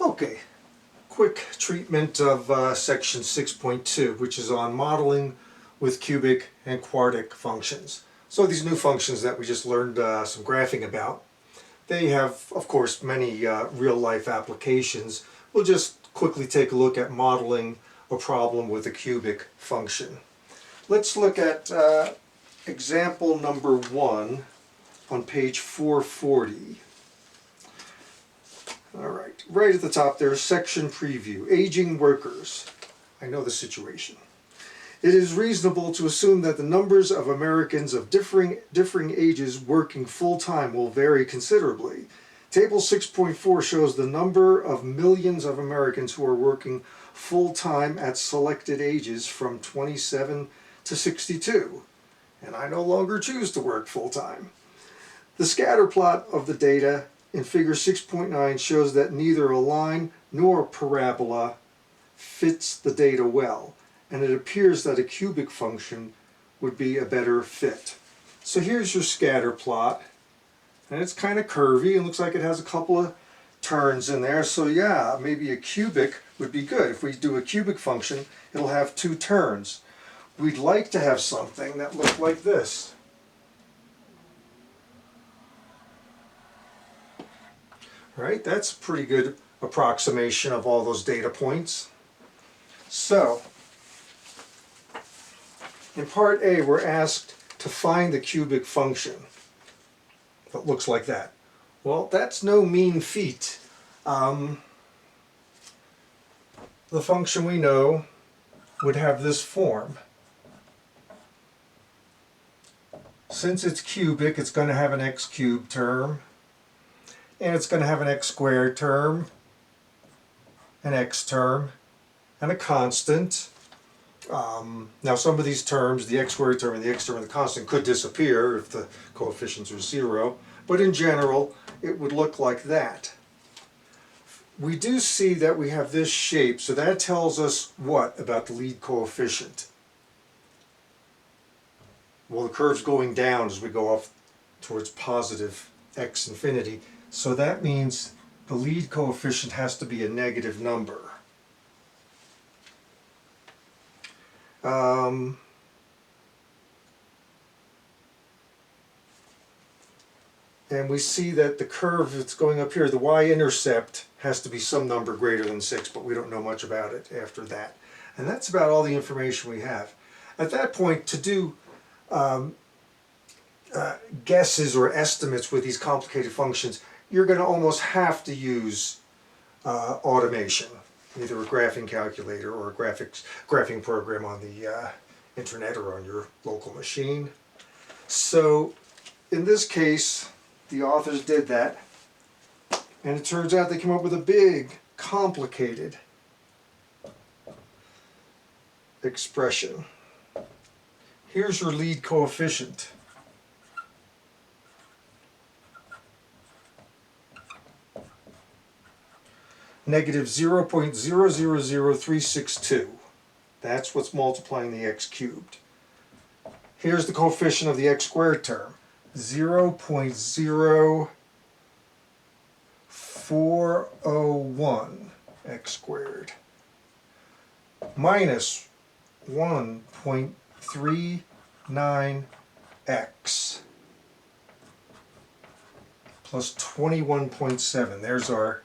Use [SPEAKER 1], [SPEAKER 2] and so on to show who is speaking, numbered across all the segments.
[SPEAKER 1] Okay, quick treatment of section 6.2, which is on modeling with cubic and quartic functions. So these new functions that we just learned some graphing about, they have, of course, many real-life applications. We'll just quickly take a look at modeling a problem with a cubic function. Let's look at example number 1 on page 440. Alright, right at the top there's section preview, aging workers. I know the situation. It is reasonable to assume that the numbers of Americans of differing ages working full-time will vary considerably. Table 6.4 shows the number of millions of Americans who are working full-time at selected ages from 27 to 62. And I no longer choose to work full-time. The scatter plot of the data in figure 6.9 shows that neither a line nor a parabola fits the data well, and it appears that a cubic function would be a better fit. So here's your scatter plot, and it's kind of curvy and looks like it has a couple of turns in there, so yeah, maybe a cubic would be good. If we do a cubic function, it'll have 2 turns. We'd like to have something that looked like this. Right, that's a pretty good approximation of all those data points. So, in part A, we're asked to find the cubic function that looks like that. Well, that's no mean feat. The function we know would have this form. Since it's cubic, it's going to have an x cubed term, and it's going to have an x squared term, an x term, and a constant. Now some of these terms, the x squared term and the x term and the constant, could disappear if the coefficients are 0, but in general it would look like that. We do see that we have this shape, so that tells us what about the lead coefficient? Well, the curve's going down as we go off towards positive x infinity, so that means the lead coefficient has to be a negative number. And we see that the curve that's going up here, the y-intercept, has to be some number greater than 6, but we don't know much about it after that. And that's about all the information we have. At that point, to do guesses or estimates with these complicated functions, you're going to almost have to use automation, either a graphing calculator or a graphing program on the internet or on your local machine. So in this case, the authors did that, and it turns out they came up with a big, complicated expression. Here's your lead coefficient. Negative 0.000362. That's what's multiplying the x cubed. Here's the coefficient of the x squared term. 0.0401 x squared minus 1.39x plus 21.7.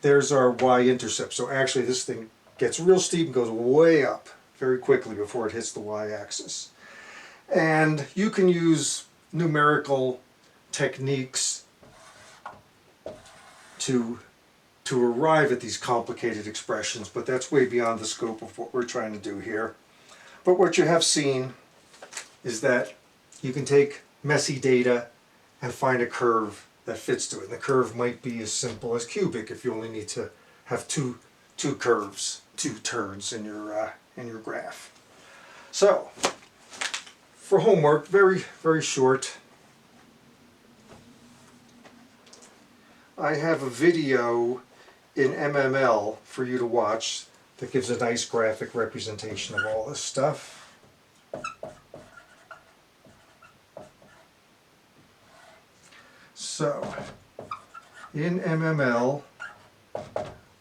[SPEAKER 1] There's our y-intercept. So actually this thing gets real steep and goes way up very quickly before it hits the y-axis. And you can use numerical techniques to arrive at these complicated expressions, but that's way beyond the scope of what we're trying to do here. But what you have seen is that you can take messy data and find a curve that fits to it. And the curve might be as simple as cubic if you only need to have two curves, 2 turns in your graph. So, for homework, very, very short, I have a video in MML for you to watch that gives a nice graphic representation of all this stuff. So, in MML,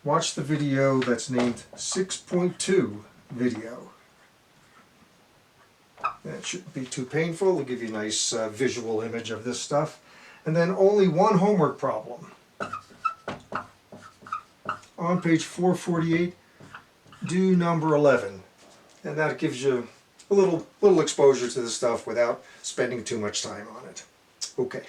[SPEAKER 1] watch the video that's named 6.2 video. That shouldn't be too painful. It'll give you a nice visual image of this stuff. And then only one homework problem. On page 448, do number 11. And that gives you a little exposure to the stuff without spending too much time on it. Okay.